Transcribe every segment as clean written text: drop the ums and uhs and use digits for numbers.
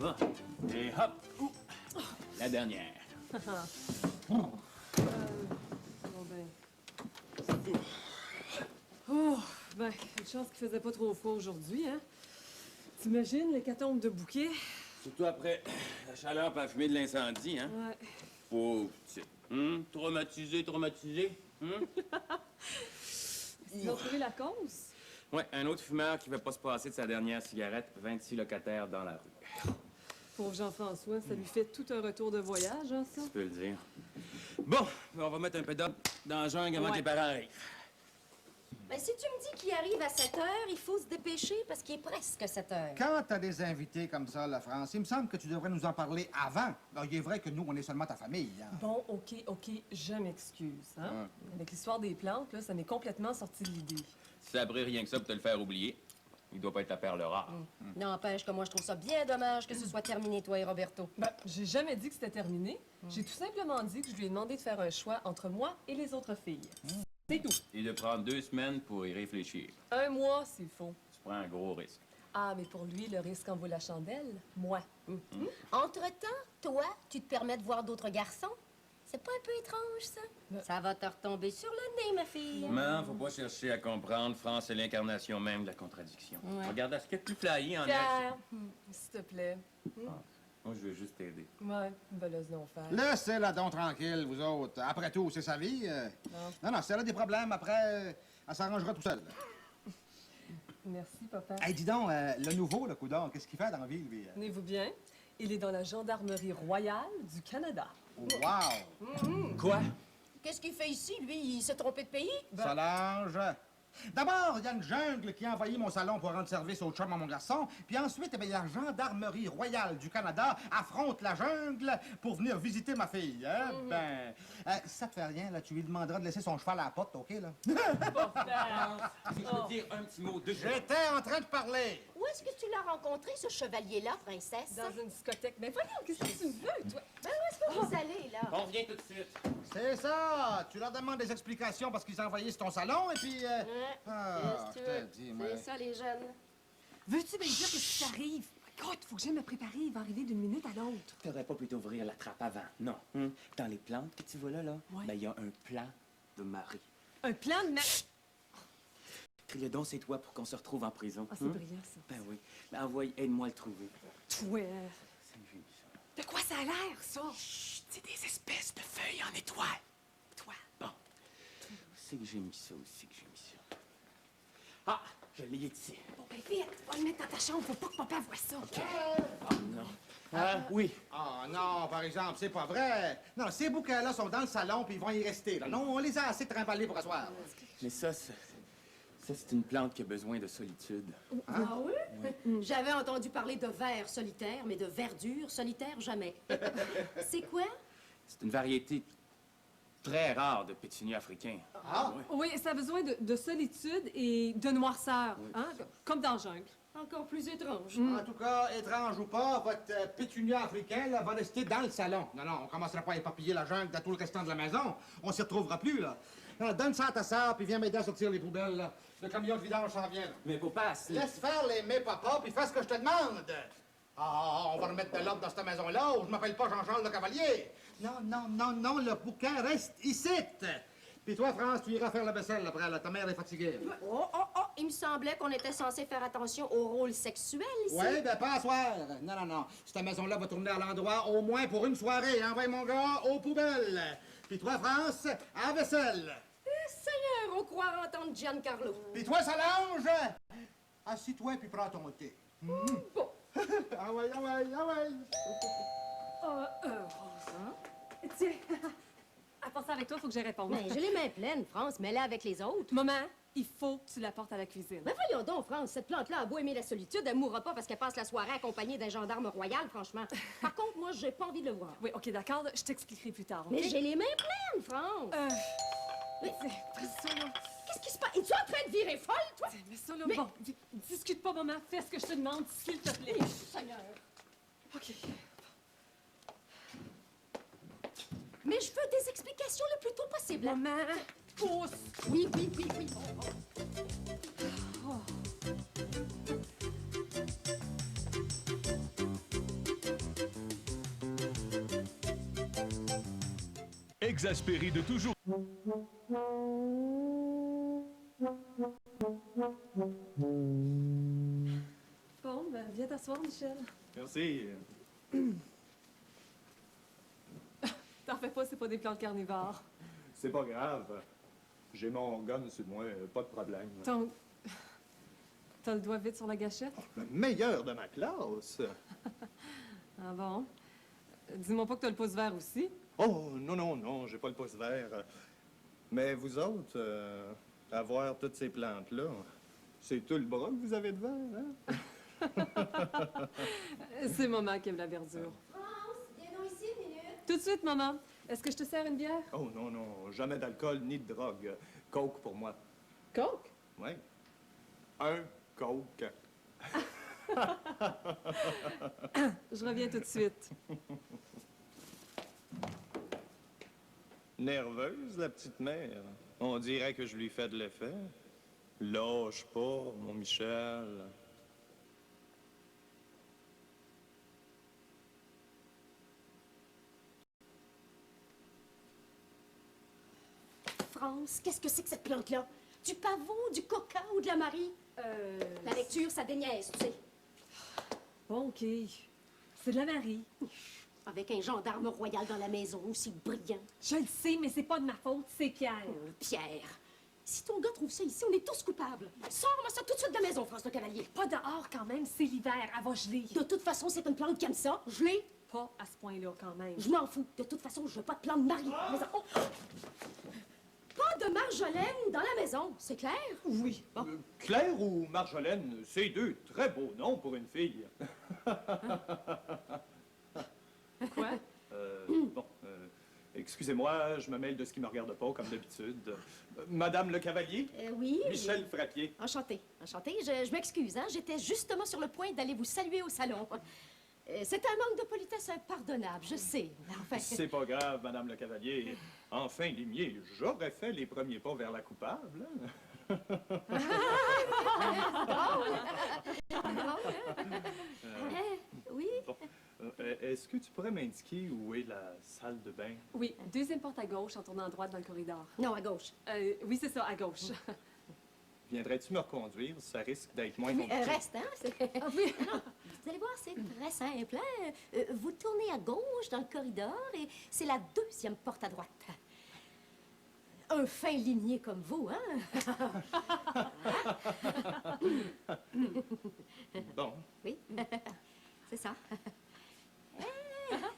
Bon. Et hop! Ouh. La dernière. Bon ben... Oh, ben, une chance qu'il faisait pas trop froid aujourd'hui, hein? T'imagines l'hécatombe de bouquets? Surtout après la chaleur et la fumée de l'incendie, hein? Ouais. Pauvre petit. Traumatisé? Ils ont trouvé la cause? Ouais, un autre fumeur qui ne veut pas se passer de sa dernière cigarette, 26 locataires dans la rue. Pauvre Jean-François, ça lui fait tout un retour de voyage, hein, ça? Tu peux le dire. Bon, on va mettre un peu d'ordre dans la jungle avant que les parents arrivent. Ben, si tu me dis qu'il arrive à 7 heures, il faut se dépêcher parce qu'il est presque 7 heures. Quand t'as des invités comme ça, la France, il me semble que tu devrais nous en parler avant. Alors, il est vrai que nous, on est seulement ta famille. Hein. Bon, OK, je m'excuse, hein? Avec l'histoire des plantes, là, ça m'est complètement sorti de l'idée. Si ça a pris rien que ça pour te le faire oublier, il doit pas être ta perle rare. N'empêche que moi, je trouve ça bien dommage que ce soit terminé, toi et Roberto. Ben, j'ai jamais dit que c'était terminé. J'ai tout simplement dit que je lui ai demandé de faire un choix entre moi et les autres filles. C'est tout. Et de prendre 2 semaines pour y réfléchir. 1 mois, s'il faut. Tu prends un gros risque. Ah, mais pour lui, le risque en vaut la chandelle. Moi. Entre-temps, toi, tu te permets de voir d'autres garçons? C'est pas un peu étrange, ça? Ça va te retomber sur le nez, ma fille. Non, faut pas chercher à comprendre. France est l'incarnation même de la contradiction. Ouais. Regarde à ce qu'il y a de plus flyé en Pierre, s'il te plaît. Moi, je veux juste t'aider. Ouais, ben laisse donc faire. Laissez-la donc tranquille, vous autres. Après tout, c'est sa vie. Non, si elle a des problèmes, après, elle s'arrangera tout seule. Merci, papa. Hey, dis donc, le nouveau, le coudon, qu'est-ce qu'il fait dans la vie, lui? Tenez-vous bien, il est dans la gendarmerie royale du Canada. Wow! Quoi? Qu'est-ce qu'il fait ici, lui? Il s'est trompé de pays? Solange. D'abord, il y a une jungle qui a envahi mon salon pour rendre service au chum à mon garçon. Puis ensuite, eh bien, la gendarmerie royale du Canada affronte la jungle pour venir visiter ma fille. Hein? Si ça te fait rien, là, tu lui demanderas de laisser son cheval à la porte, OK, là? Je veux dire un petit mot de J'étais en train de parler. Où est-ce que tu l'as rencontré, ce chevalier-là, princesse? Dans une discothèque. Mais voyons, qu'est-ce que tu veux, toi? Ben, où est-ce que vous allez, là? On revient tout de suite. C'est ça. Tu leur demandes des explications parce qu'ils ont envahi sur ton salon, et puis... Qu'est-ce que tu je te veux? dis, moi. C'est ça, les jeunes. Veux-tu bien dire que si ça arrive? Écoute, faut que j'aille me préparer, il va arriver d'une minute à l'autre. T'aurais pas pu t'ouvrir la trappe avant, non. Dans les plantes que tu vois là, Ouais. ben, il y a un plan de mari. Un plan de Crie-le donc, c'est toi pour qu'on se retrouve en prison. Ah, c'est brillant, ça. Ben oui. Ben envoie, aide-moi à le trouver. Ouais. C'est une fille, ça. De quoi ça a l'air, ça? Chut, c'est des espèces de feuilles en étoile. Toi. Bon. C'est que j'ai mis ça aussi, que j'ai mis ça. Ah, je l'ai ici. Bon, ben vite, va le mettre dans ta chambre, faut pas que papa voie ça. Oh non. Ah, oui. Ah non, par exemple, c'est pas vrai. Non, ces bouquins-là sont dans le salon, puis ils vont y rester. Là. Non, on les a assez trimballés pour asseoir. Mais ça, c'est une plante qui a besoin de solitude. Ah oui? J'avais entendu parler de vers solitaire, mais de verdure solitaire, jamais. C'est quoi? C'est une variété très rare de pétunia africain. Ah? Oui, ça a besoin de solitude et de noirceur, hein? Comme dans la jungle. Encore plus étrange. En tout cas, étrange ou pas, votre pétunia africain là, va rester dans le salon. Non, non, on commencera pas à éparpiller la jungle dans tout le restant de la maison. On s'y retrouvera plus, là. Alors, donne ça à ta sœur, puis viens m'aider à sortir les poubelles, là. Le camion de vidange s'en vient, là. Mais papa, c'est... Laisse faire les mes papas, puis fais ce que je te demande. On va remettre de l'ordre dans cette maison-là, où je m'appelle pas Jean-Charles le Cavalier. Non, le bouquin reste ici. Puis toi, France, tu iras faire la vaisselle après, là. Ta mère est fatiguée. Oh! Il me semblait qu'on était censé faire attention au rôle sexuel ici. Ouais, ben pas à soir. Non. Cette maison-là va tourner à l'endroit au moins pour une soirée. Envoie mon gars aux poubelles. Puis toi, France, à la vaisselle. Seigneur, on croit entendre Giancarlo. Puis toi, Solange, assis-toi puis prends ton thé. Bon. Ah ouais. Tiens, à penser avec toi, faut que j'y réponde. Mais j'ai les mains pleines, France, mets-la avec les autres. Maman, il faut que tu la portes à la cuisine. Mais voyons donc, France, cette plante-là a beau aimer la solitude, elle mourra pas parce qu'elle passe la soirée accompagnée d'un gendarme royal, franchement. Par contre, moi, j'ai pas envie de le voir. Oui, OK, d'accord, je t'expliquerai plus tard, OK? Mais j'ai les mains pleines, France. Fais ça, là. Qu'est-ce qui se passe? Es-tu en train de virer folle, toi? Mais ça, là, Mais- bon, discute pas, maman. Fais ce que je te demande, s'il te plaît. Seigneur. OK. Mais je veux des explications le plus tôt possible. Maman, pousse. Oui. exaspéré de toujours. Bon, ben, viens t'asseoir, Michel. Merci. T'en fais pas, c'est pas des plantes carnivores. C'est pas grave. J'ai mon gun sur moi, pas de problème. T'as le doigt vite sur la gâchette? Le meilleur de ma classe. Ah bon? Dis-moi pas que t'as le pouce vert aussi. Oh, non, non, non, j'ai pas le pouce vert. Mais vous autres, avoir toutes ces plantes-là, c'est tout le bras que vous avez de vert, hein? C'est maman qui aime la verdure. France, viens donc ici une minute. Tout de suite, maman. Est-ce que je te sers une bière? Oh, non, non, jamais d'alcool ni de drogue. Coke pour moi. Coke? Oui. Un Coke. Je reviens tout de suite. Nerveuse, la petite mère. On dirait que je lui fais de l'effet. Lâche pas, mon Michel. France, qu'est-ce que c'est que cette plante-là? Du pavot, du coca ou de la Marie? La lecture, ça déniaise, tu sais. Bon, OK. C'est de la Marie. Avec un gendarme royal dans la maison, aussi brillant. Je le sais, mais c'est pas de ma faute, c'est Pierre. Pierre, si ton gars trouve ça ici, on est tous coupables. Sors-moi ça tout de suite de la maison, France de Cavalier. Pas dehors quand même, c'est l'hiver, elle va geler. De toute façon, c'est une plante qui aime ça. Je l'ai. Pas à ce point-là quand même. Je m'en fous. De toute façon, je veux pas de plante Marie. Maison. Oh! Pas de Marjolaine dans la maison, c'est clair? Oui. Bon. Claire ou Marjolaine, c'est deux très beaux noms pour une fille. Quoi? Bon, excusez-moi, je me mêle de ce qui me regarde pas, comme d'habitude. Madame le Cavalier? Oui. Michel Frappier. Enchantée. Enchantée. Je m'excuse, hein. J'étais justement sur le point d'aller vous saluer au salon. C'est un manque de politesse impardonnable, je sais. Mais enfin... C'est pas grave, Madame le Cavalier. Enfin, limier, j'aurais fait les premiers pas vers la coupable. Hein? Oui. Bon, est-ce que tu pourrais m'indiquer où est la salle de bain? Oui, deuxième porte à gauche en tournant à droite dans le corridor. Non, à gauche. Oui, c'est ça, à gauche. Viendrais-tu me reconduire? Ça risque d'être moins Mais compliqué. reste, hein? Ah oui. Non, vous allez voir, c'est très simple. Hein? Vous tournez à gauche dans le corridor et c'est la deuxième porte à droite. Un fin limier comme vous, hein? Bon, Oui, c'est ça.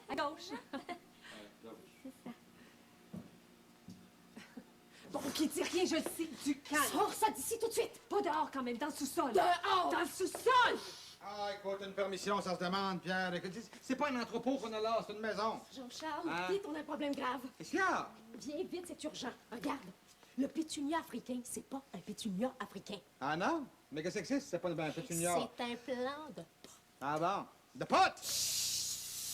À gauche. Bon, OK, dis rien, je le sais, du calme. Sors ça d'ici tout de suite! Pas dehors quand même, dans le sous-sol. Dehors! Dans le sous-sol! Ah, écoute, une permission, ça se demande, Pierre. Écoute, c'est pas un entrepôt qu'on a là, c'est une maison. Jean-Charles, Ah. vite, on a un problème grave. Qu'est-ce qu'il y a? Viens vite, c'est urgent. Regarde, le pétunia africain, c'est pas un pétunia africain. Ah non? Mais qu'est-ce que c'est pas un pétunia? C'est un plant de... Ah bon? De potes!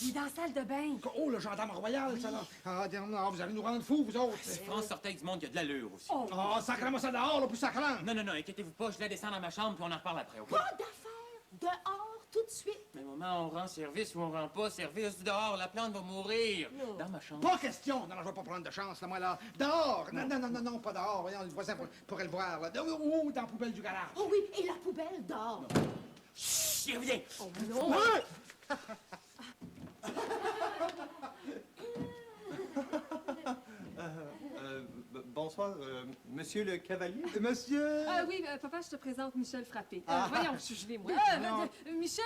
Il est dans la salle de bain. Oh, le gendarme royal, ça, là. Ah, non, vous allez nous rendre fous, vous autres. Si France sortait avec du monde, il y a de l'allure aussi. Oh, Oh, sacrez-moi ça dehors, là, plus sacrant. Non, non, non, inquiétez-vous pas, je vais descendre dans ma chambre puis on en reparle après, OK? Pas d'affaires! Dehors, tout de suite! Mais maman, on rend service ou on rend pas service dehors, la plante va mourir. Dans ma chambre. Pas question! Non, non, je vais pas prendre de chance, là, moi, là. Dehors! Non, non, non, non, non, pas dehors. Voyons, le voisin pourrait le voir, là. Ou dans la poubelle du garage. Oh oui, et la poubelle dehors! Chut, il revient. oh non. Ouais! Bonsoir, Monsieur le Cavalier? Monsieur... Ah oui, papa, je te présente Michel Frappé. Voyons, je suis gelée, moi. Non. Michel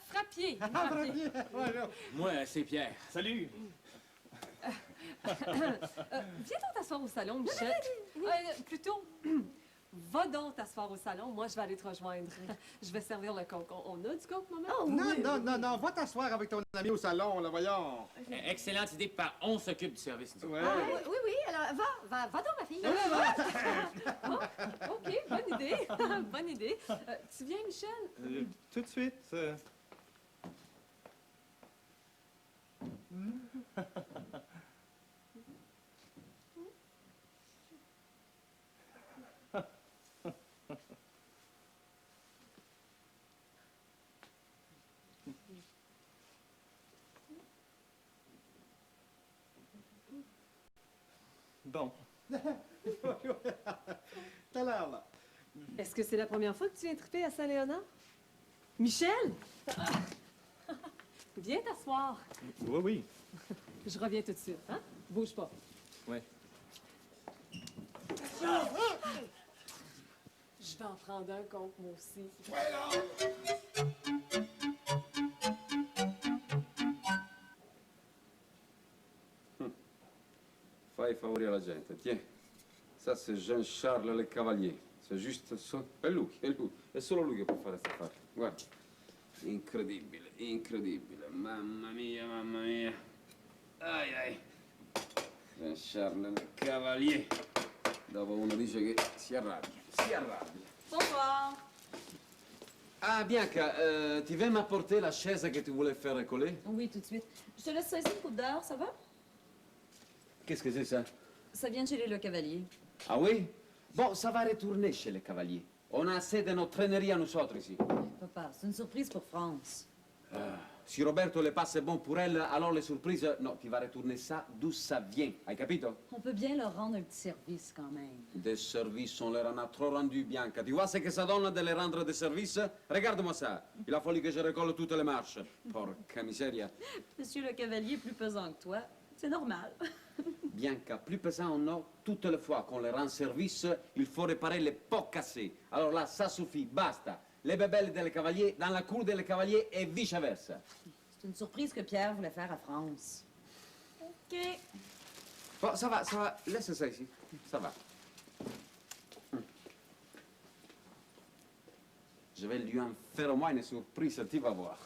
Frappier. Ah, Frappier. ouais, là. Moi, c'est Pierre. Salut! Viens donc t'asseoir au salon, Michel. Plutôt, va donc t'asseoir au salon. Moi, je vais aller te rejoindre. Je vais servir le coke. On a du coke, maman? Oh Non, oui. non, non, non, va t'asseoir avec ton ami au salon, là, voyons. Excellente idée, par on s'occupe du service. nous. Ouais. Ah, oui, oui, oui, alors va donc, ma fille. OK, bonne idée. Bonne idée. Tu viens, Michel? Tout de suite. bon. T'as l'air, là. Est-ce que c'est la première fois que tu viens triper à Saint-Léonard? Michel! Viens t'asseoir. Oui, oui. Je reviens tout de suite, hein? Bouge pas. Ouais. Je vais en prendre un compte, moi aussi. Fai favorire la gente. Tiens, ça c'est Jean-Charles Le Cavalier. C'est juste ça. È lui, è lui. È solo lui che può fare questa affare. Guarda. Incredibile, incredibile. Mamma mia, mamma mia. Ai ai. Jean-Charles Le Cavalier. Dopo uno dice che si arrabbia. Si arrabbia. Bonsoir. Ah, Bianca, tu veux m'apporter la chaise que tu voulais faire coller? Oui, tout de suite. Je te laisse ça ici une coupe d'heure, ça va? Qu'est-ce que c'est ça? Ça vient de chez les Le Cavalier. Ah oui? Bon, ça va retourner chez les cavaliers. On a assez de notre traînerie à nous autres ici. Papa, c'est une surprise pour France. Si Roberto le passe bon pour elle, alors les surprises, non, tu vas retourner ça d'où ça vient. Hai capito? On peut bien leur rendre un petit service quand même. Des services, on leur en a trop rendu, Bianca. Tu vois ce que ça donne de les rendre des services? Regarde-moi ça. Il a fallu que je recolle toutes les marches. Porca miseria. Monsieur Le Cavalier est plus pesant que toi. C'est normal. Bianca, plus pesant ou non, toutes les fois qu'on les rend service, il faut réparer les pots cassés. Alors là, ça suffit, basta. Les bébelles des cavaliers dans la cour des cavaliers et vice-versa. C'est une surprise que Pierre voulait faire à France. OK. Bon, ça va, ça va. Laisse ça ici. Ça va. Je vais lui en faire au moins une surprise, tu vas voir.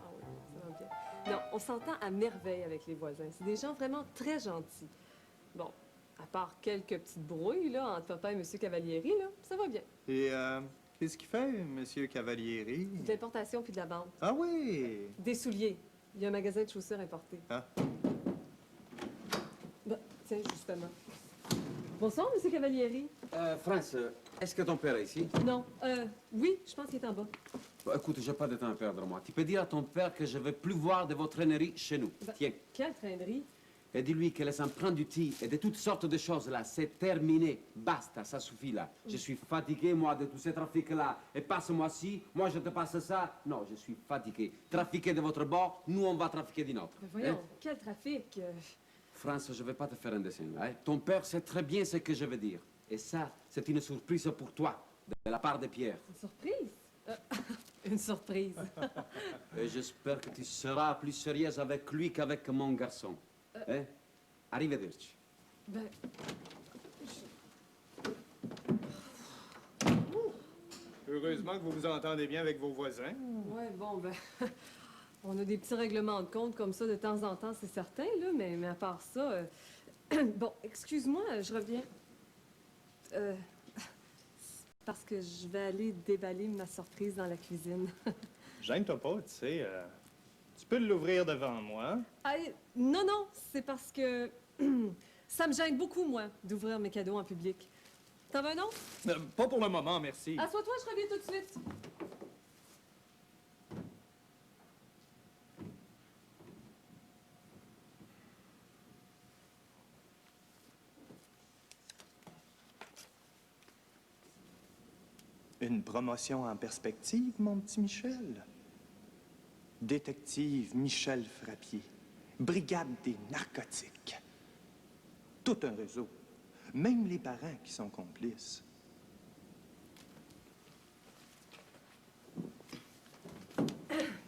Ah oui, ça va bien. Non, on s'entend à merveille avec les voisins. C'est des gens vraiment très gentils. Bon, à part quelques petites brouilles, là, entre papa et M. Cavalieri, là, ça va bien. Et qu'est-ce qu'il fait, Monsieur Cavalieri? De l'importation puis de la vente. Ah oui! Des souliers. Il y a un magasin de chaussures importées. Ah. Ben, tiens, justement. Bonsoir, M. Cavalieri. France, est-ce que ton père est ici? Non, oui, je pense qu'il est en bas. Bon, écoute, j'ai pas de temps à perdre, moi. Tu peux dire à ton père que je veux plus voir de votre traînerie chez nous. Ben, Tiens. Quelle traînerie. Et dis-lui que les emprunts d'outils et de toutes sortes de choses, là, c'est terminé. Basta, ça suffit, là. Je suis fatigué, moi, de tous ces trafics-là. Et passe-moi ci, moi, je te passe ça. Non, je suis fatigué. Trafiquer de votre bord, nous, on va trafiquer du nôtre. Ben, voyons, Hein? quel trafic. France, je vais pas te faire un dessin, là. Hein? Ton père sait très bien ce que je veux dire. Et ça, c'est une surprise pour toi, de la part de Pierre. Une surprise? Une surprise. Et j'espère que tu seras plus sérieuse avec lui qu'avec mon garçon. Hein? Arrivederci. Ben, Heureusement que vous vous entendez bien avec vos voisins. ouais, bon, ben, on a des petits règlements de compte comme ça de temps en temps, c'est certain, là, mais à part ça... Bon, excuse-moi, je reviens. C'est parce que je vais aller déballer ma surprise dans la cuisine. Gêne-toi pas, tu sais. Tu peux l'ouvrir devant moi. Ah, non, non, c'est parce que ça me gêne beaucoup, moi, d'ouvrir mes cadeaux en public. T'en veux un autre? Pas pour le moment, merci. Assois-toi, je reviens tout de suite. Une promotion en perspective, mon petit Michel? Détective Michel Frappier, brigade des narcotiques. Tout un réseau. Même les parents qui sont complices.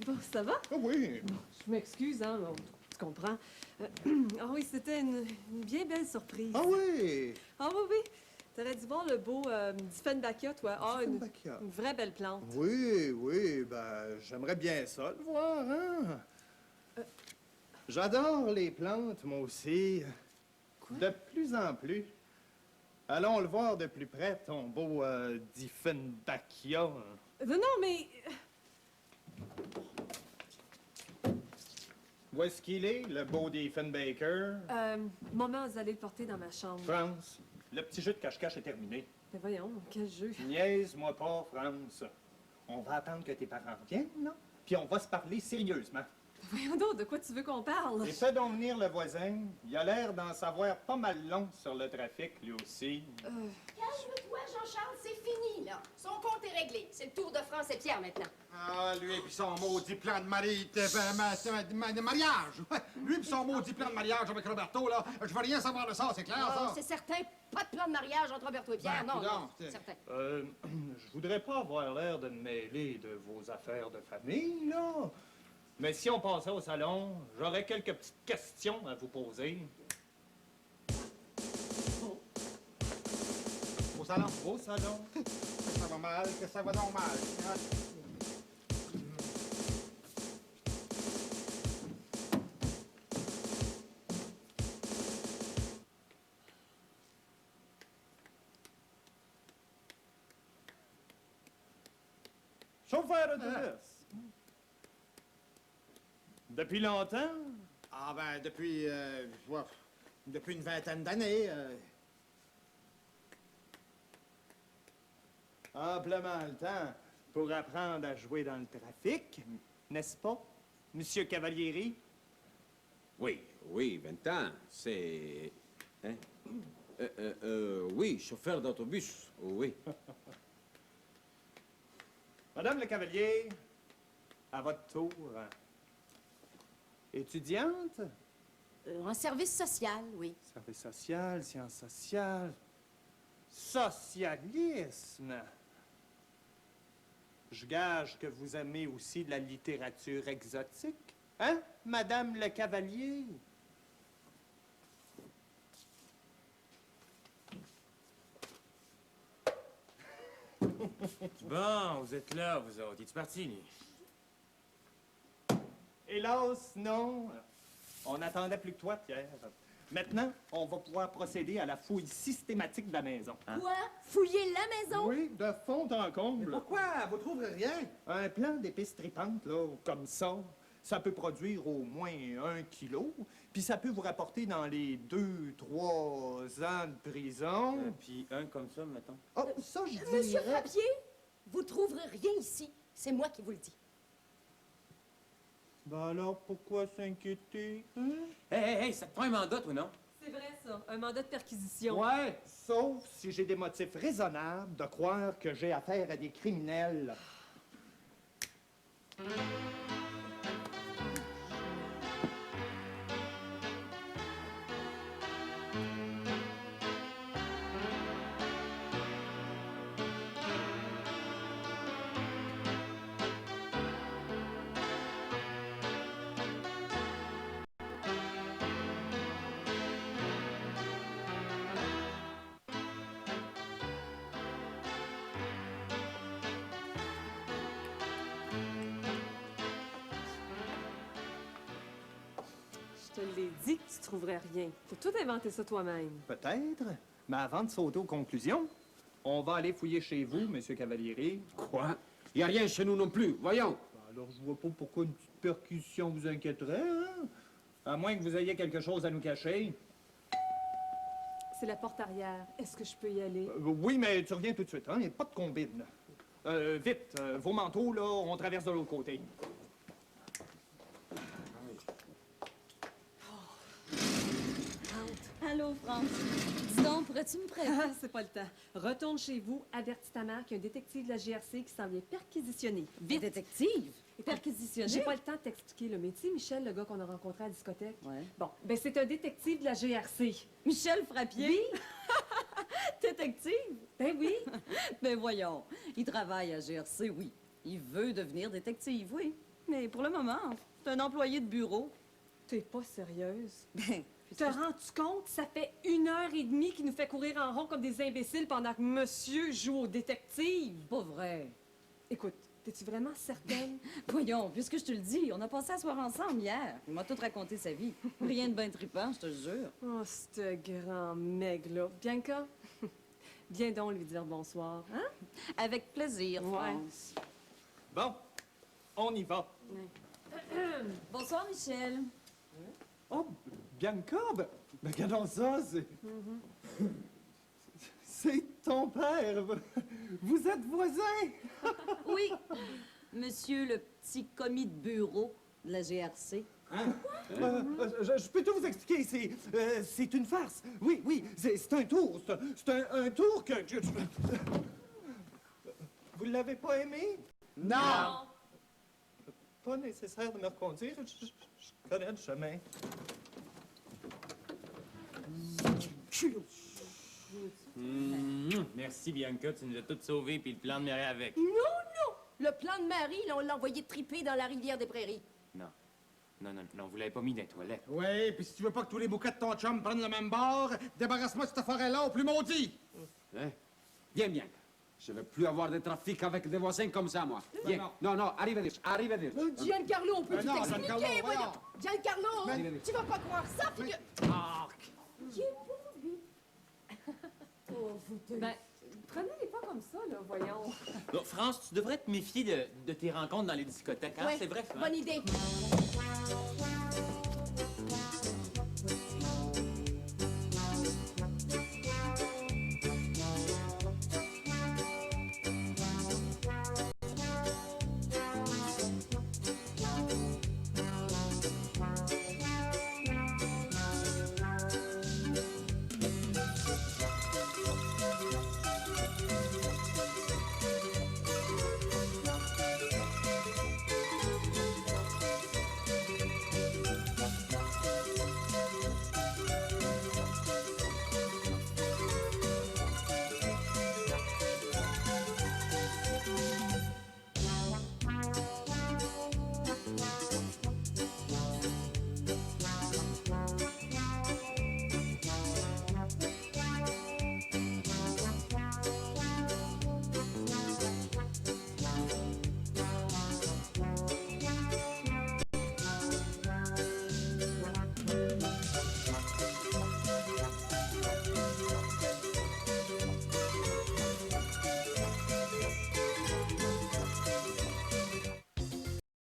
Bon, ça va? Ah oui! Je m'excuse, hein, bon, tu comprends. Ah oui, c'était une bien belle surprise. Ah oui! Ah oui, oui. T'aurais dû voir le beau Diefenbachia, toi. Ah, Diefenbachia. une vraie belle plante. Oui, oui, ben, j'aimerais bien ça le voir, hein? J'adore les plantes, moi aussi. De plus en plus. Allons le voir de plus près, ton beau Diefenbachia. Non, non, mais... Où est-ce qu'il est, le beau Diefenbaker? Maman, vous allez le porter dans ma chambre. France, le petit jeu de cache-cache est terminé. Mais voyons, quel jeu. Niaise-moi pas, France. On va attendre que tes parents viennent, non? Puis on va se parler sérieusement. Voyons donc, de quoi tu veux qu'on parle? Et fais donc venir le voisin. Il a l'air d'en savoir pas mal long sur le trafic, lui aussi. Calme-toi, Jean-Charles, c'est fini, là. Son compte est réglé. C'est le tour de France et Pierre, maintenant. Ah, lui et puis son maudit plan de mariage. Ouais, lui et son maudit plan de mariage avec Roberto, là, je veux rien savoir de ça, c'est clair, Oh, ça? c'est certain, pas de plan de mariage entre Roberto et Pierre, Ben, non, coudonc, non, c'est- certain. Je voudrais pas avoir l'air de me mêler de vos affaires de famille, là. Mais si on passait au salon, j'aurais quelques petites questions à vous poser. Au salon. Au salon. Ça va mal, que ça va donc mal. Chauffeur autobus. Depuis longtemps? Ah ben, depuis une vingtaine d'années. Amplement le temps pour apprendre à jouer dans le trafic, n'est-ce pas, Monsieur Cavalieri? Oui, oui, 20 ans, c'est... Hein? Oui, chauffeur d'autobus, oui. Madame le Cavalier, à votre tour. Étudiante? En service social, oui. Service social, sciences sociales. Socialisme. Je gage que vous aimez aussi de la littérature exotique. Hein, Madame le Cavalier? Bon, vous êtes là, vous autres. Es-tu parti, lui? Hélas, non. On n'attendait plus que toi, Pierre. Maintenant, on va pouvoir procéder à la fouille systématique de la maison. Quoi? Fouiller la maison? Oui, de fond en comble. Pourquoi? Vous trouverez rien? Un plan d'épices tripantes, là, comme ça peut produire au moins 1 kilo, puis ça peut vous rapporter dans les 2-3 ans de prison. Puis un comme ça, mettons. Oh, ça, je Monsieur dirais... Frappier, vous trouverez rien ici. C'est moi qui vous le dis. Ben alors, pourquoi s'inquiéter? Hein? Hey, ça te prend un mandat, toi, non? C'est vrai, ça. Un mandat de perquisition. Ouais, sauf si j'ai des motifs raisonnables de croire que j'ai affaire à des criminels. Je te l'ai dit que tu trouverais rien. T'as tout inventé ça toi-même. Peut-être, mais avant de sauter aux conclusions, on va aller fouiller chez vous, Monsieur Cavalieri. Quoi? Il n'y a rien chez nous non plus, voyons. Alors, je vois pas pourquoi une petite percussion vous inquiéterait, hein? À moins que vous ayez quelque chose à nous cacher. C'est la porte arrière. Est-ce que je peux y aller? Oui, mais tu reviens tout de suite, hein? Il n'y a pas de combine. Vite, vos manteaux, là, on traverse de l'autre côté. Allô, France. Dis donc, pourrais-tu me prêter? Ah, c'est pas le temps. Retourne chez vous, avertis ta mère qu'il y a un détective de la GRC qui s'en vient perquisitionner. Vite. Détective? Perquisitionner? J'ai pas le temps de t'expliquer, là, mais tu sais, Michel, le gars qu'on a rencontré à la discothèque? Ouais. Bon, ben c'est un détective de la GRC. Michel Frappier? Oui? Détective? Ben oui. Ben voyons, il travaille à GRC, oui. Il veut devenir détective, oui. Mais pour le moment, c'est un employé de bureau. T'es pas sérieuse? Ben, Te rends-tu compte? Ça fait 1h30 qu'il nous fait courir en rond comme des imbéciles pendant que monsieur joue au détective. pas vrai. Écoute, t'es-tu vraiment certaine? Voyons, puisque je te le dis, on a passé à soir ensemble hier. Il m'a tout raconté sa vie. Rien de bien trippant, je te jure. Oh, ce grand meg-là. Bianca, viens donc lui dire bonsoir, hein? Avec plaisir, Ouais. France. Bon, on y va. Bonsoir, Michel. Oh, Bianca, ben regardons ça, c'est... C'est ton père. Vous êtes voisins. Oui, monsieur le petit commis de bureau de la GRC. Je peux tout vous expliquer. C'est une farce. Oui, oui, c'est un tour. C'est un tour que... Vous l'avez pas aimé? Non! Pas nécessaire de me reconduire. Je connais le chemin. Merci, Bianca, tu nous as toutes sauvés, puis le plan de Marie avec. Non, non! Le plan de Marie, là, on l'a envoyé triper dans la rivière des Prairies. Non. Non, vous l'avez pas mis dans les toilettes. Oui, puis si tu veux pas que tous les bouquets de ton chum prennent le même bord, débarrasse-moi de cette forêt-là au plus maudit! Hein? Viens, Bianca. Je veux plus avoir de trafic avec des voisins comme ça, moi. Viens. Non, arrivederci. Giancarlo, on peut Ben tout non, expliquer, Giancarlo, voyons! voyons. Giancarlo, tu vas pas croire ça, figure... Qui est beau, lui! Oh, vous deux... Ben, prenez-les pas comme ça, là, voyons. Donc, France, tu devrais te méfier de tes rencontres dans les discothèques, hein? Ouais, C'est vrai, ça. bonne idée.